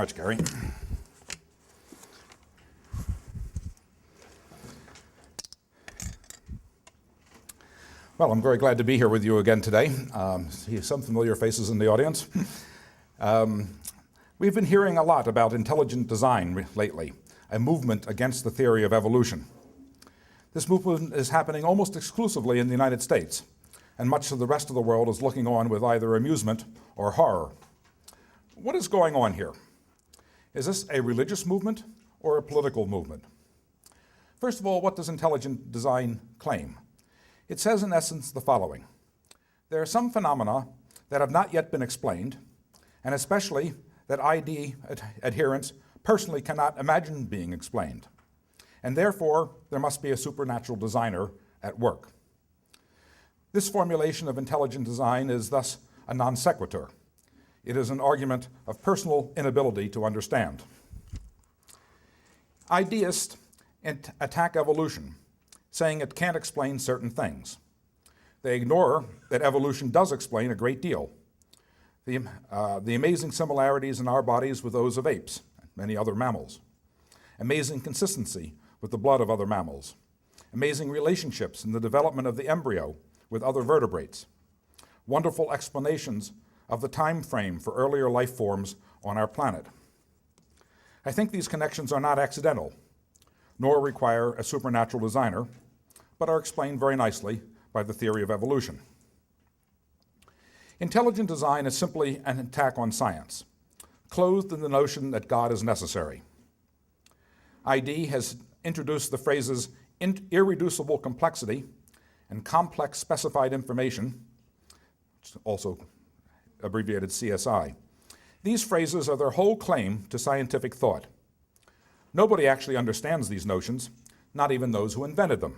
much, Gary. Well, I'm very glad to be here with you again today. See some familiar faces in the audience. We've been hearing a lot about intelligent design lately, a movement against the theory of evolution. This movement is happening almost exclusively in the United States, and much of the rest of the world is looking on with either amusement or horror. What is going on here? Is this a religious movement or a political movement? First of all, what does intelligent design claim? It says in essence the following: there are some phenomena that have not yet been explained, and especially that ID adherents personally cannot imagine being explained. And therefore, there must be a supernatural designer at work. This formulation of intelligent design is thus a non sequitur. It is an argument of personal inability to understand. Ideists attack evolution, saying it can't explain certain things. They ignore that evolution does explain a great deal. The amazing similarities in our bodies with those of apes and many other mammals. Amazing consistency with the blood of other mammals. Amazing relationships in the development of the embryo with other vertebrates. Wonderful explanations of the time frame for earlier life forms on our planet. I think these connections are not accidental, nor require a supernatural designer, but are explained very nicely by the theory of evolution. Intelligent design is simply an attack on science, clothed in the notion that God is necessary. ID has introduced the phrases irreducible complexity and complex specified information, also abbreviated CSI. These phrases are their whole claim to scientific thought. Nobody actually understands these notions, not even those who invented them.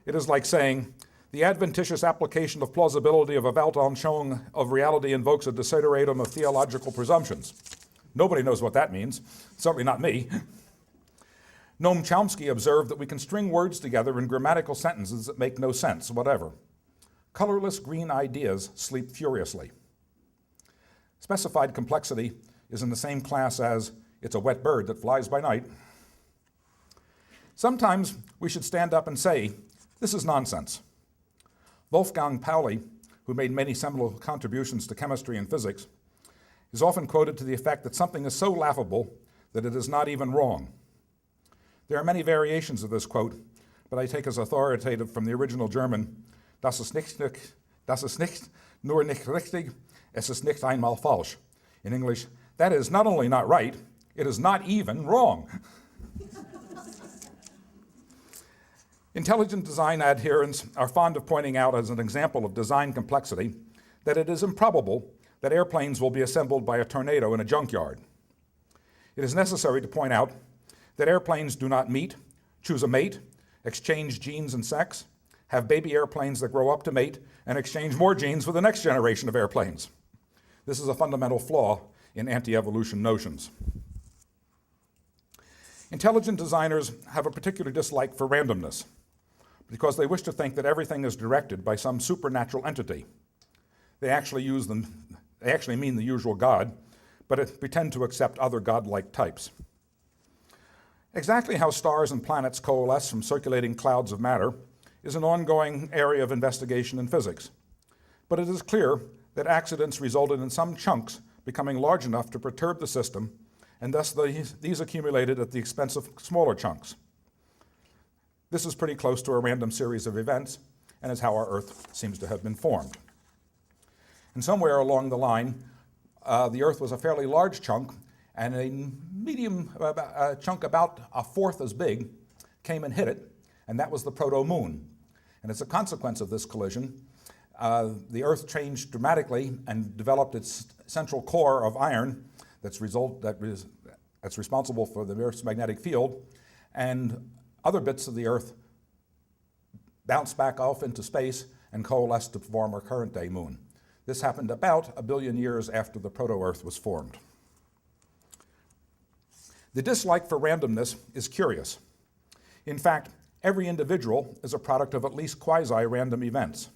It is like saying, the adventitious application of plausibility of a Weltanschauung of reality invokes a desideratum of theological presumptions. Nobody knows what that means, certainly not me. Noam Chomsky observed that we can string words together in grammatical sentences that make no sense whatever. Colorless green ideas sleep furiously. Specified complexity is in the same class as it's a wet bird that flies by night. Sometimes we should stand up and say, this is nonsense. Wolfgang Pauli, who made many seminal contributions to chemistry and physics, is often quoted to the effect that something is so laughable that it is not even wrong. There are many variations of this quote, but I take as authoritative from the original German, das ist nicht nur nicht richtig, es ist nicht einmal falsch. In English, that is not only not right, it is not even wrong. Intelligent design adherents are fond of pointing out as an example of design complexity that it is improbable that airplanes will be assembled by a tornado in a junkyard. It is necessary to point out that airplanes do not meet, choose a mate, exchange genes and sex, have baby airplanes that grow up to mate, and exchange more genes for the next generation of airplanes. This is a fundamental flaw in anti-evolution notions. Intelligent designers have a particular dislike for randomness because they wish to think that everything is directed by some supernatural entity. They actually mean the usual God, but pretend to accept other godlike types. Exactly how stars and planets coalesce from circulating clouds of matter is an ongoing area of investigation in physics. But it is clear that accidents resulted in some chunks becoming large enough to perturb the system, and thus these accumulated at the expense of smaller chunks. This is pretty close to a random series of events, and is how our Earth seems to have been formed. And somewhere along the line, the Earth was a fairly large chunk, and a medium chunk about a fourth as big came and hit it, and that was the proto-moon. And as a consequence of this collision, the Earth changed dramatically and developed its central core of iron that's responsible for the Earth's magnetic field, and other bits of the Earth bounced back off into space and coalesced to form our current day moon. This happened about 1 billion years after the proto-Earth was formed. The dislike for randomness is curious. In fact, every individual is a product of at least quasi-random events.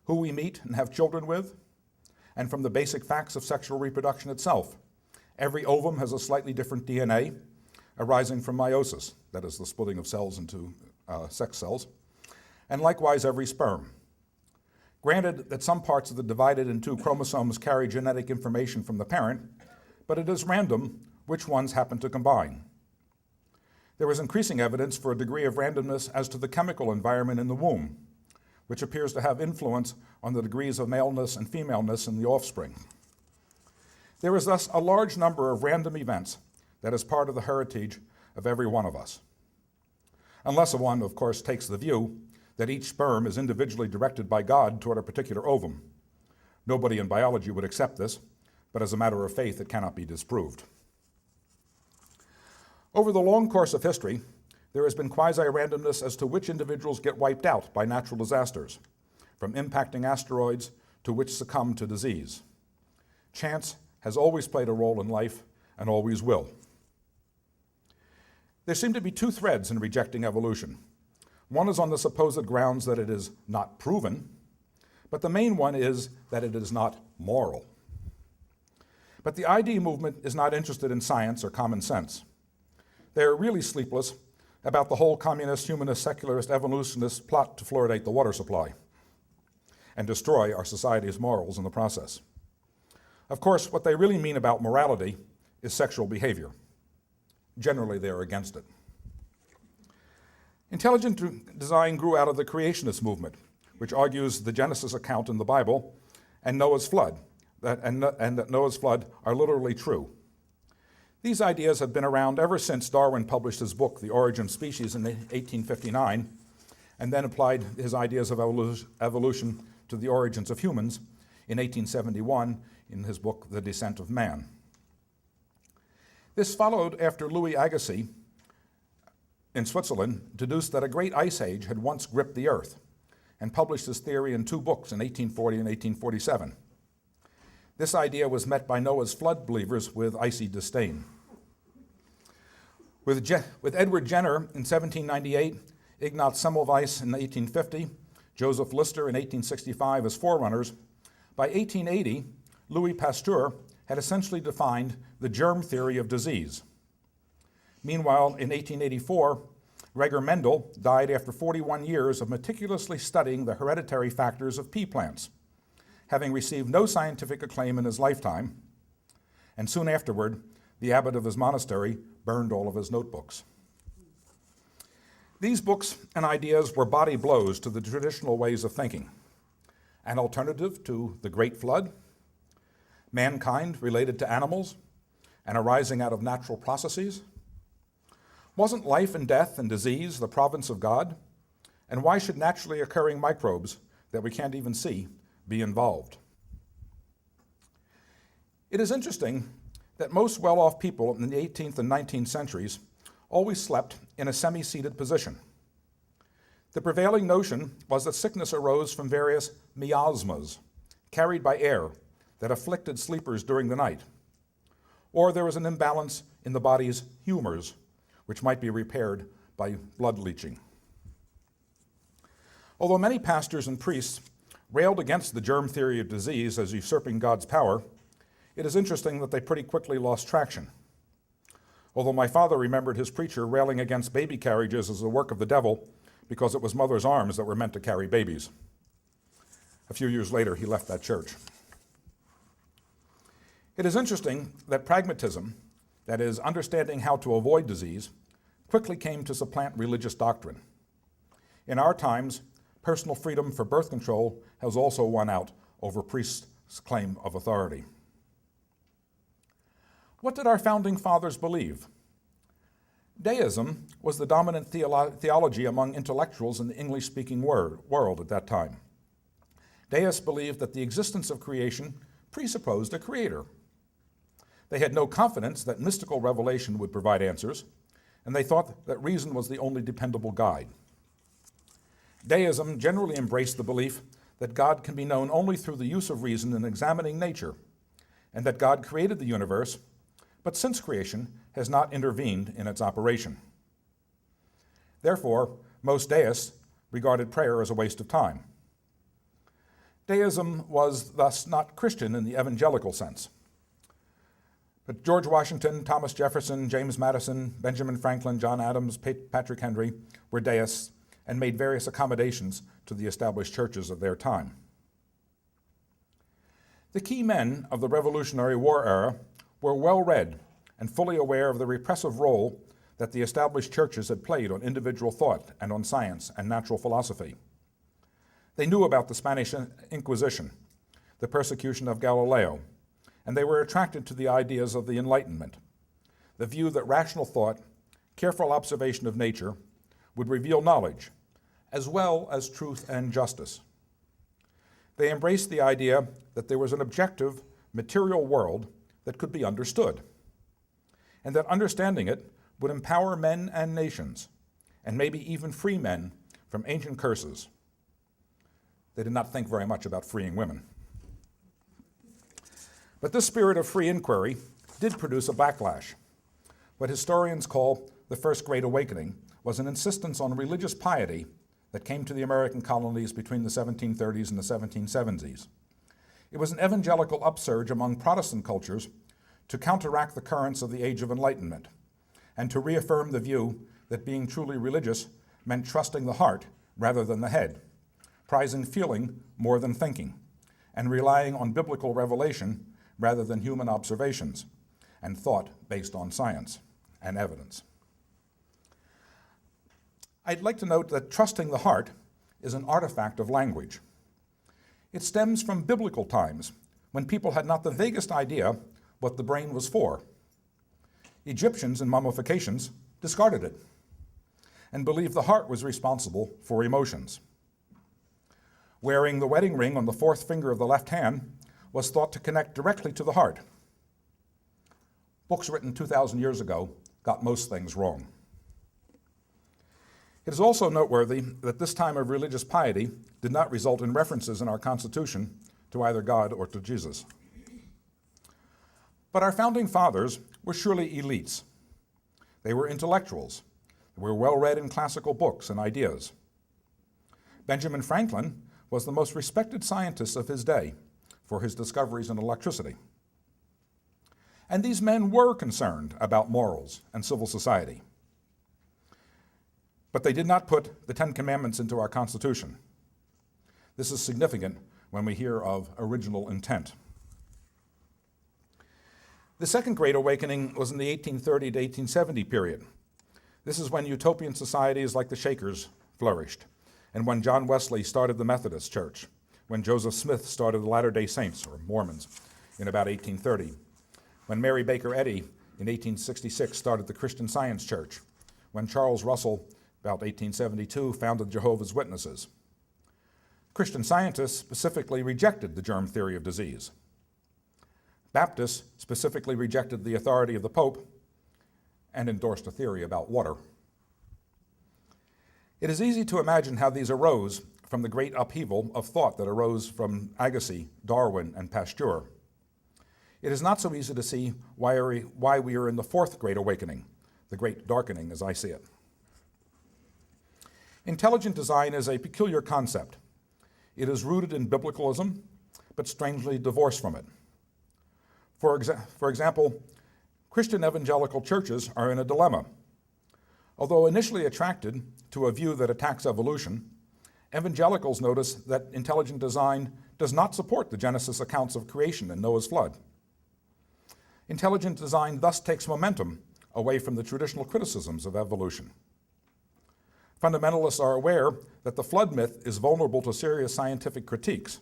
Who we meet and have children with, and from the basic facts of sexual reproduction itself, Every ovum has a slightly different DNA arising from meiosis, that is the splitting of cells into sex cells, and likewise every sperm. Granted that some parts of the divided in two chromosomes carry genetic information from the parent, but it is random which ones happen to combine. There is increasing evidence for a degree of randomness as to the chemical environment in the womb, which appears to have influence on the degrees of maleness and femaleness in the offspring. There is thus a large number of random events that is part of the heritage of every one of us. Unless one, of course, takes the view that each sperm is individually directed by God toward a particular ovum. Nobody in biology would accept this, but as a matter of faith, it cannot be disproved. Over the long course of history, there has been quasi-randomness as to which individuals get wiped out by natural disasters, from impacting asteroids to which succumb to disease. Chance has always played a role in life and always will. There seem to be two threads in rejecting evolution. One is on the supposed grounds that it is not proven, but the main one is that it is not moral. But the ID movement is not interested in science or common sense. They are really sleepless about the whole communist, humanist, secularist, evolutionist plot to fluoridate the water supply and destroy our society's morals in the process. Of course, what they really mean about morality is sexual behavior. Generally, they are against it. Intelligent design grew out of the creationist movement, which argues the Genesis account in the Bible and Noah's flood, and that Noah's flood are literally true. These ideas have been around ever since Darwin published his book, The Origin of Species, in 1859, and then applied his ideas of evolution to the origins of humans in 1871 in his book, The Descent of Man. This followed after Louis Agassiz in Switzerland deduced that a great ice age had once gripped the earth and published his theory in two books in 1840 and 1847. This idea was met by Noah's flood believers with icy disdain. With Edward Jenner in 1798, Ignaz Semmelweis in 1850, Joseph Lister in 1865 as forerunners, by 1880, Louis Pasteur had essentially defined the germ theory of disease. Meanwhile, in 1884, Gregor Mendel died after 41 years of meticulously studying the hereditary factors of pea plants, having received no scientific acclaim in his lifetime, and soon afterward, the abbot of his monastery burned all of his notebooks. These books and ideas were body blows to the traditional ways of thinking. An alternative to the Great Flood, mankind related to animals, and arising out of natural processes. Wasn't life and death and disease the province of God? And why should naturally occurring microbes that we can't even see be involved? It is interesting that most well-off people in the 18th and 19th centuries always slept in a semi-seated position. The prevailing notion was that sickness arose from various miasmas carried by air that afflicted sleepers during the night, or there was an imbalance in the body's humors, which might be repaired by blood leaching. Although many pastors and priests railed against the germ theory of disease as usurping God's power, it is interesting that they pretty quickly lost traction. Although my father remembered his preacher railing against baby carriages as the work of the devil because it was mother's arms that were meant to carry babies. A few years later, he left that church. It is interesting that pragmatism, that is, understanding how to avoid disease, quickly came to supplant religious doctrine. In our times, personal freedom for birth control has also won out over priests' claim of authority. What did our founding fathers believe? Deism was the dominant theology among intellectuals in the English-speaking world at that time. Deists believed that the existence of creation presupposed a creator. They had no confidence that mystical revelation would provide answers, and they thought that reason was the only dependable guide. Deism generally embraced the belief that God can be known only through the use of reason in examining nature, and that God created the universe, but since creation has not intervened in its operation. Therefore, most deists regarded prayer as a waste of time. Deism was thus not Christian in the evangelical sense. But George Washington, Thomas Jefferson, James Madison, Benjamin Franklin, John Adams, Patrick Henry were deists and made various accommodations to the established churches of their time. The key men of the Revolutionary War era were well-read and fully aware of the repressive role that the established churches had played on individual thought and on science and natural philosophy. They knew about the Spanish Inquisition, the persecution of Galileo, and they were attracted to the ideas of the Enlightenment, the view that rational thought, careful observation of nature, would reveal knowledge, as well as truth and justice. They embraced the idea that there was an objective, material world that could be understood, and that understanding it would empower men and nations, and maybe even free men from ancient curses. They did not think very much about freeing women. But this spirit of free inquiry did produce a backlash. What historians call the First Great Awakening was an insistence on religious piety that came to the American colonies between the 1730s and the 1770s. It was an evangelical upsurge among Protestant cultures to counteract the currents of the Age of Enlightenment and to reaffirm the view that being truly religious meant trusting the heart rather than the head, prizing feeling more than thinking, and relying on biblical revelation rather than human observations, and thought based on science and evidence. I'd like to note that trusting the heart is an artifact of language. It stems from biblical times when people had not the vaguest idea what the brain was for. Egyptians in mummifications discarded it and believed the heart was responsible for emotions. Wearing the wedding ring on the fourth finger of the left hand was thought to connect directly to the heart. Books written 2,000 years ago got most things wrong. It is also noteworthy that this time of religious piety did not result in references in our Constitution to either God or to Jesus. But our founding fathers were surely elites. They were intellectuals. They were well-read in classical books and ideas. Benjamin Franklin was the most respected scientist of his day for his discoveries in electricity. And these men were concerned about morals and civil society. But they did not put the Ten Commandments into our Constitution. This is significant when we hear of original intent. The Second Great Awakening was in the 1830 to 1870 period. This is when utopian societies like the Shakers flourished, and when John Wesley started the Methodist Church, when Joseph Smith started the Latter-day Saints, or Mormons, in about 1830, when Mary Baker Eddy in 1866 started the Christian Science Church, when Charles Russell, about 1872, founded Jehovah's Witnesses. Christian scientists specifically rejected the germ theory of disease. Baptists specifically rejected the authority of the Pope and endorsed a theory about water. It is easy to imagine how these arose from the great upheaval of thought that arose from Agassiz, Darwin, and Pasteur. It is not so easy to see why we are in the Fourth Great Awakening, the Great Darkening as I see it. Intelligent design is a peculiar concept. It is rooted in biblicalism, but strangely divorced from it. For example, Christian evangelical churches are in a dilemma. Although initially attracted to a view that attacks evolution, evangelicals notice that intelligent design does not support the Genesis accounts of creation and Noah's flood. Intelligent design thus takes momentum away from the traditional criticisms of evolution. Fundamentalists are aware that the flood myth is vulnerable to serious scientific critiques.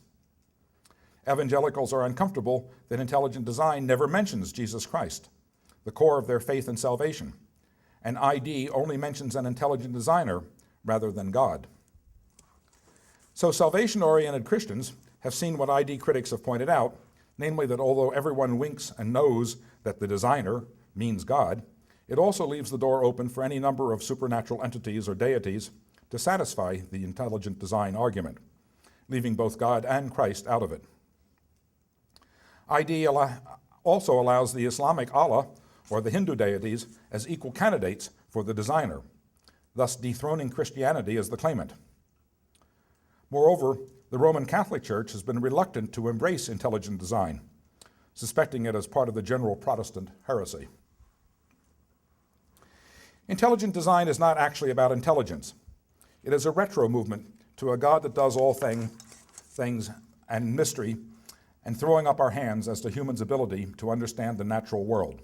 Evangelicals are uncomfortable that intelligent design never mentions Jesus Christ, the core of their faith and salvation, and ID only mentions an intelligent designer rather than God. So salvation-oriented Christians have seen what ID critics have pointed out, namely that although everyone winks and knows that the designer means God, it also leaves the door open for any number of supernatural entities or deities to satisfy the intelligent design argument, leaving both God and Christ out of it. ID also allows the Islamic Allah or the Hindu deities as equal candidates for the designer, thus dethroning Christianity as the claimant. Moreover, the Roman Catholic Church has been reluctant to embrace intelligent design, suspecting it as part of the general Protestant heresy. Intelligent design is not actually about intelligence. It is a retro movement to a God that does all things and mystery, and throwing up our hands as to humans' ability to understand the natural world.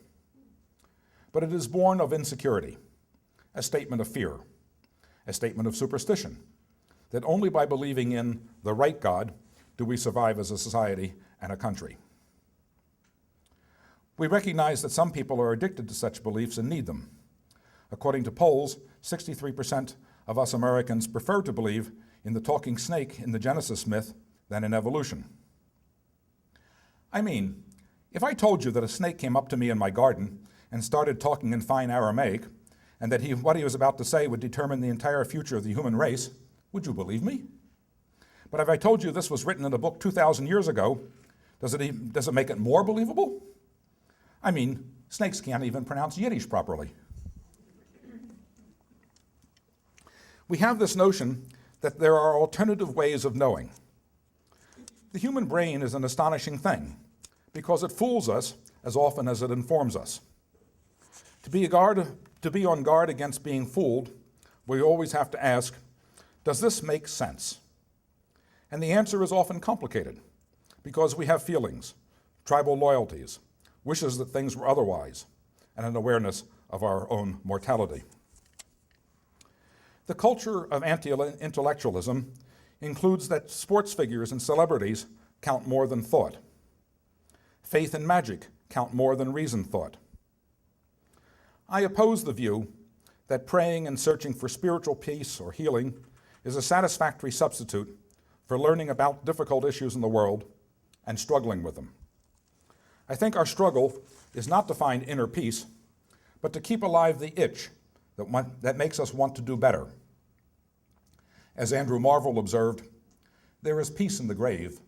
But it is born of insecurity, a statement of fear, a statement of superstition, that only by believing in the right God do we survive as a society and a country. We recognize that some people are addicted to such beliefs and need them. According to polls, 63% of us Americans prefer to believe in the talking snake in the Genesis myth than in evolution. I mean, if I told you that a snake came up to me in my garden and started talking in fine Aramaic, and that what he was about to say would determine the entire future of the human race, would you believe me? But if I told you this was written in a book 2,000 years ago, does it make it more believable? I mean, snakes can't even pronounce Yiddish properly. We have this notion that there are alternative ways of knowing. The human brain is an astonishing thing because it fools us as often as it informs us. To be on guard against being fooled, we always have to ask, does this make sense? And the answer is often complicated because we have feelings, tribal loyalties, wishes that things were otherwise, and an awareness of our own mortality. The culture of anti-intellectualism includes that sports figures and celebrities count more than thought. Faith and magic count more than reason thought. I oppose the view that praying and searching for spiritual peace or healing is a satisfactory substitute for learning about difficult issues in the world and struggling with them. I think our struggle is not to find inner peace, but to keep alive the itch that makes us want to do better. As Andrew Marvell observed, there is peace in the grave,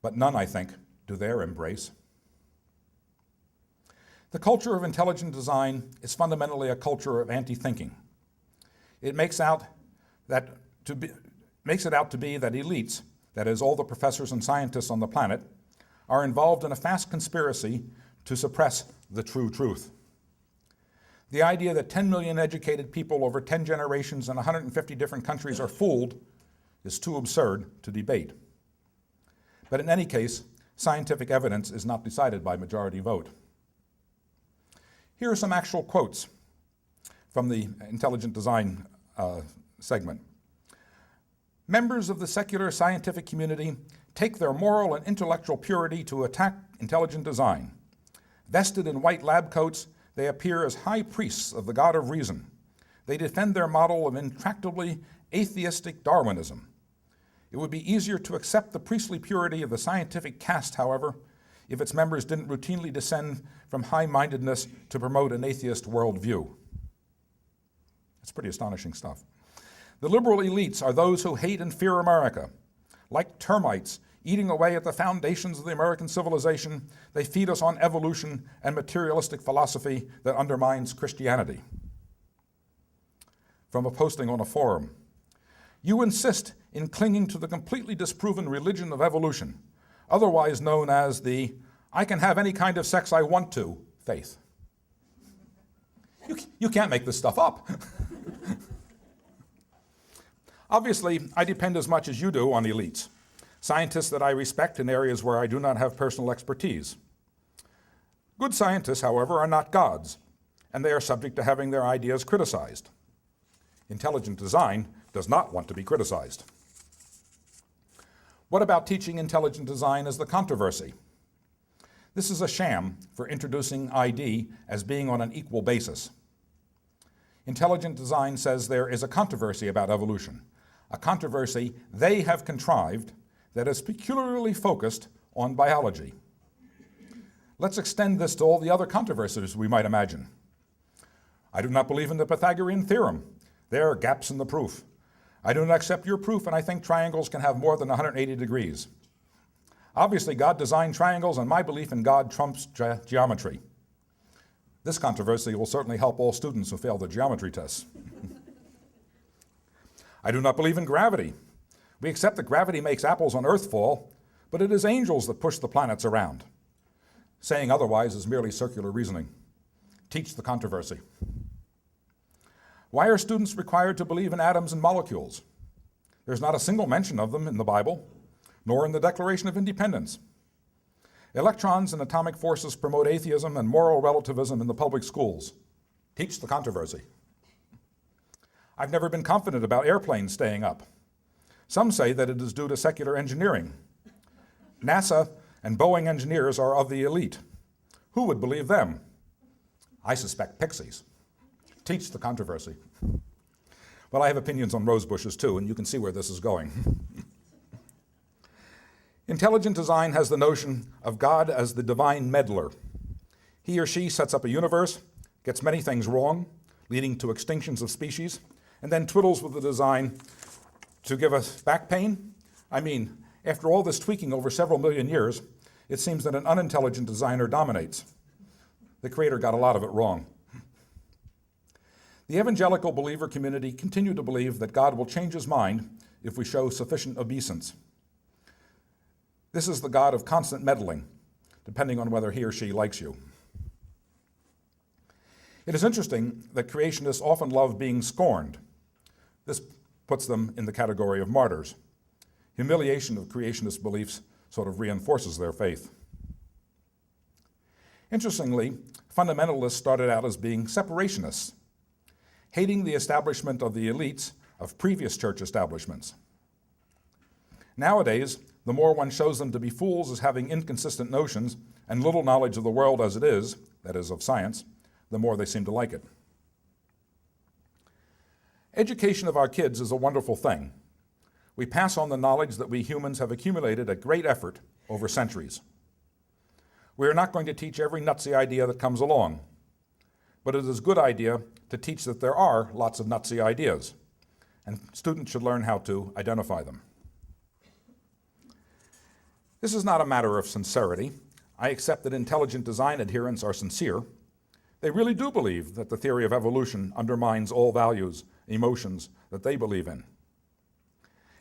but none, I think, do there embrace. The culture of intelligent design is fundamentally a culture of anti-thinking. It makes it out to be that elites, that is, all the professors and scientists on the planet, are involved in a vast conspiracy to suppress the true truth. The idea that 10 million educated people over 10 generations in 150 different countries are fooled is too absurd to debate. But in any case, scientific evidence is not decided by majority vote. Here are some actual quotes from the intelligent design segment. Members of the secular scientific community take their moral and intellectual purity to attack intelligent design. Vested in white lab coats, they appear as high priests of the God of reason. They defend their model of intractably atheistic Darwinism. It would be easier to accept the priestly purity of the scientific caste, however, if its members didn't routinely descend from high-mindedness to promote an atheist worldview. That's pretty astonishing stuff. The liberal elites are those who hate and fear America. Like termites eating away at the foundations of the American civilization, they feed us on evolution and materialistic philosophy that undermines Christianity. From a posting on a forum, you insist in clinging to the completely disproven religion of evolution, otherwise known as the I can have any kind of sex I want to faith. You can't make this stuff up. Obviously, I depend as much as you do on elites, scientists that I respect in areas where I do not have personal expertise. Good scientists, however, are not gods, and they are subject to having their ideas criticized. Intelligent design does not want to be criticized. What about teaching intelligent design as the controversy? This is a sham for introducing ID as being on an equal basis. Intelligent design says there is a controversy about evolution, a controversy they have contrived that is peculiarly focused on biology. Let's extend this to all the other controversies we might imagine. I do not believe in the Pythagorean theorem. There are gaps in the proof. I do not accept your proof, and I think triangles can have more than 180 degrees. Obviously, God designed triangles, and my belief in God trumps geometry. This controversy will certainly help all students who fail the geometry tests. I do not believe in gravity. We accept that gravity makes apples on Earth fall, but it is angels that push the planets around. Saying otherwise is merely circular reasoning. Teach the controversy. Why are students required to believe in atoms and molecules? There's not a single mention of them in the Bible, nor in the Declaration of Independence. Electrons and atomic forces promote atheism and moral relativism in the public schools. Teach the controversy. I've never been confident about airplanes staying up. Some say that it is due to secular engineering. NASA and Boeing engineers are of the elite. Who would believe them? I suspect pixies. Teach the controversy. Well, I have opinions on rose bushes too, and you can see where this is going. Intelligent design has the notion of God as the divine meddler. He or she sets up a universe, gets many things wrong, leading to extinctions of species, and then twiddles with the design to give us back pain. I mean, after all this tweaking over several million years, it seems that an unintelligent designer dominates. The Creator got a lot of it wrong. The evangelical believer community continue to believe that God will change his mind if we show sufficient obeisance. This is the God of constant meddling, depending on whether he or she likes you. It is interesting that creationists often love being scorned. This puts them in the category of martyrs. Humiliation of creationist beliefs sort of reinforces their faith. Interestingly, fundamentalists started out as being separationists, hating the establishment of the elites of previous church establishments. Nowadays, the more one shows them to be fools as having inconsistent notions and little knowledge of the world as it is, that is, of science, the more they seem to like it. Education of our kids is a wonderful thing. We pass on the knowledge that we humans have accumulated at great effort over centuries. We are not going to teach every nutsy idea that comes along, but it is a good idea to teach that there are lots of nutsy ideas, and students should learn how to identify them. This is not a matter of sincerity. I accept that intelligent design adherents are sincere. They really do believe that the theory of evolution undermines all values, emotions that they believe in.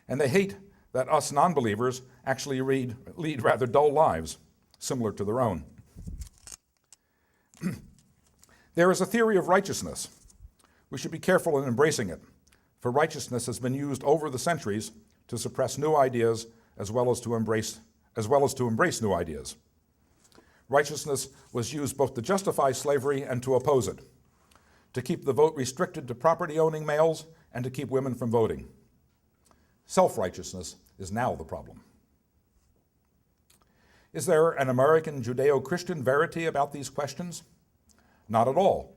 And they hate that us non-believers actually lead rather dull lives, similar to their own. There is a theory of righteousness. We should be careful in embracing it, for righteousness has been used over the centuries to suppress new ideas as well as to embrace new ideas. Righteousness was used both to justify slavery and to oppose it, to keep the vote restricted to property-owning males and to keep women from voting. Self-righteousness is now the problem. Is there an American Judeo-Christian verity about these questions? Not at all.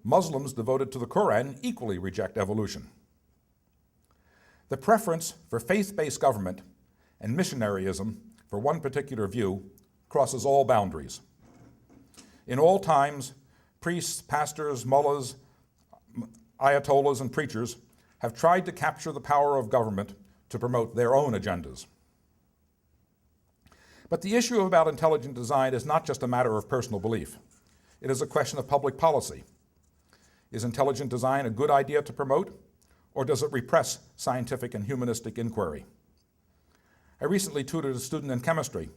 Muslims devoted to the Quran equally reject evolution. The preference for faith-based government and missionaryism for one particular view crosses all boundaries. In all times, priests, pastors, mullahs, ayatollahs, and preachers have tried to capture the power of government to promote their own agendas. But the issue about intelligent design is not just a matter of personal belief. It is a question of public policy. Is intelligent design a good idea to promote, or does it repress scientific and humanistic inquiry? I recently tutored a student in chemistry,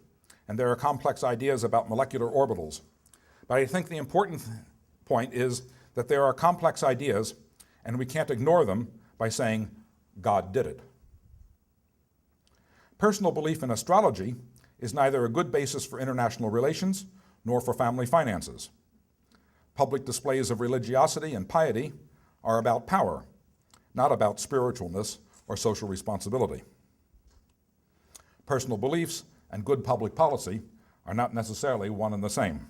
and there are complex ideas about molecular orbitals. But I think the important point is that there are complex ideas, and we can't ignore them by saying, God did it. Personal belief in astrology is neither a good basis for international relations nor for family finances. Public displays of religiosity and piety are about power, not about spiritualness or social responsibility. Personal beliefs and good public policy are not necessarily one and the same.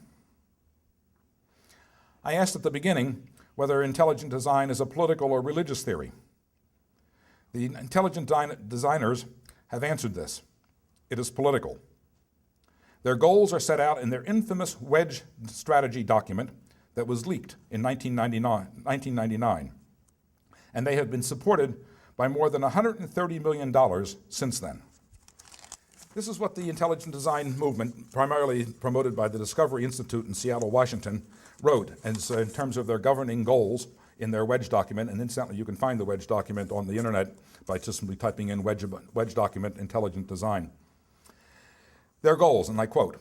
I asked at the beginning whether intelligent design is a political or religious theory. The intelligent designers have answered this. It is political. Their goals are set out in their infamous wedge strategy document that was leaked in 1999, and they have been supported by more than $130 million since then. This is what the intelligent design movement, primarily promoted by the Discovery Institute in Seattle, Washington, wrote in terms of their governing goals in their wedge document. And incidentally, you can find the wedge document on the internet by just simply typing in wedge document intelligent design. Their goals, and I quote,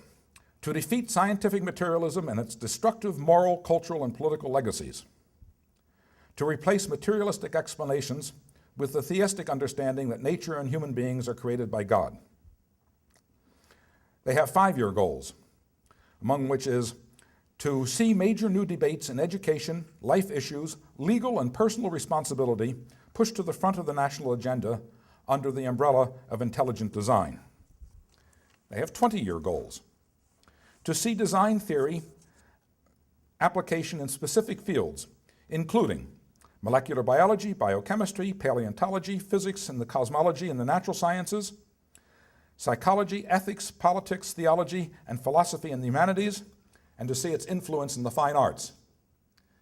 "To defeat scientific materialism and its destructive moral, cultural, and political legacies. To replace materialistic explanations with the theistic understanding that nature and human beings are created by God." They have 5-year goals, among which is to see major new debates in education, life issues, legal and personal responsibility pushed to the front of the national agenda under the umbrella of intelligent design. They have 20-year goals. To see design theory application in specific fields, including molecular biology, biochemistry, paleontology, physics and the cosmology and the natural sciences, psychology, ethics, politics, theology, and philosophy and the humanities, and to see its influence in the fine arts.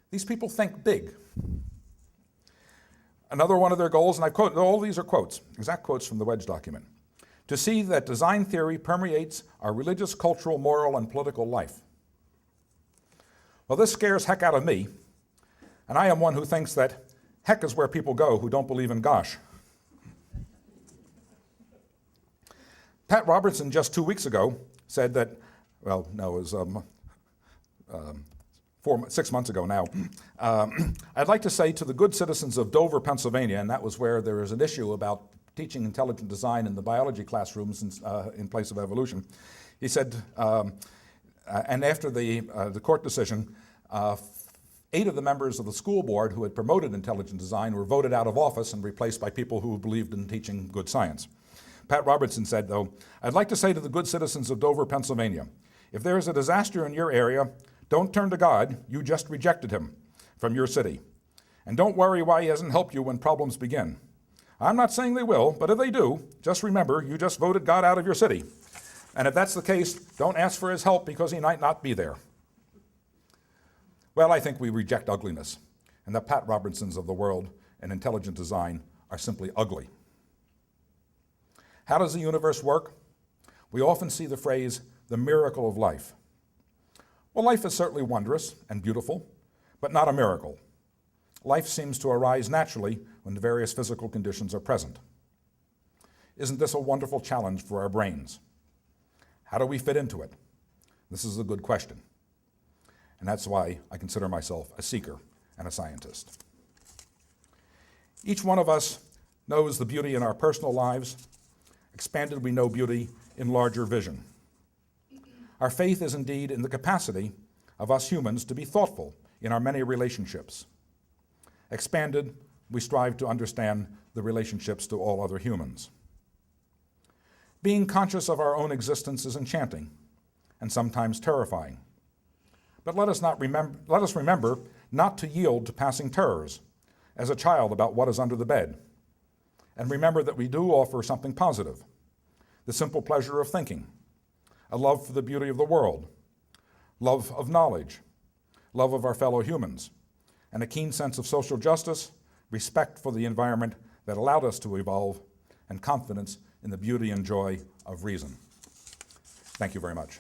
These people think big. Another one of their goals, and I quote, all these are quotes, exact quotes from the Wedge document, to see that design theory permeates our religious, cultural, moral, and political life. Well, this scares heck out of me, and I am one who thinks that heck is where people go who don't believe in gosh. Pat Robertson just 2 weeks ago said that, well, no, it was 6 months ago now, I'd like to say to the good citizens of Dover, Pennsylvania, and that was where there is an issue about teaching intelligent design in the biology classrooms in place of evolution. He said, and after the court decision, 8 of the members of the school board who had promoted intelligent design were voted out of office and replaced by people who believed in teaching good science. Pat Robertson said, though, "I'd like to say to the good citizens of Dover, Pennsylvania, if there is a disaster in your area, don't turn to God, you just rejected him from your city. And don't worry why he hasn't helped you when problems begin. I'm not saying they will, but if they do, just remember you just voted God out of your city. And if that's the case, don't ask for his help because he might not be there." Well, I think we reject ugliness, and the Pat Robertsons of the world and intelligent design are simply ugly. How does the universe work? We often see the phrase, the miracle of life. Well, life is certainly wondrous and beautiful, but not a miracle. Life seems to arise naturally when the various physical conditions are present. Isn't this a wonderful challenge for our brains? How do we fit into it? This is a good question. And that's why I consider myself a seeker and a scientist. Each one of us knows the beauty in our personal lives. Expanded, we know beauty in larger vision. Our faith is indeed in the capacity of us humans to be thoughtful in our many relationships. Expanded, we strive to understand the relationships to all other humans. Being conscious of our own existence is enchanting and sometimes terrifying. But let us remember not to yield to passing terrors, as a child about what is under the bed. And remember that we do offer something positive, the simple pleasure of thinking, a love for the beauty of the world, love of knowledge, love of our fellow humans, and a keen sense of social justice, respect for the environment that allowed us to evolve, and confidence in the beauty and joy of reason. Thank you very much.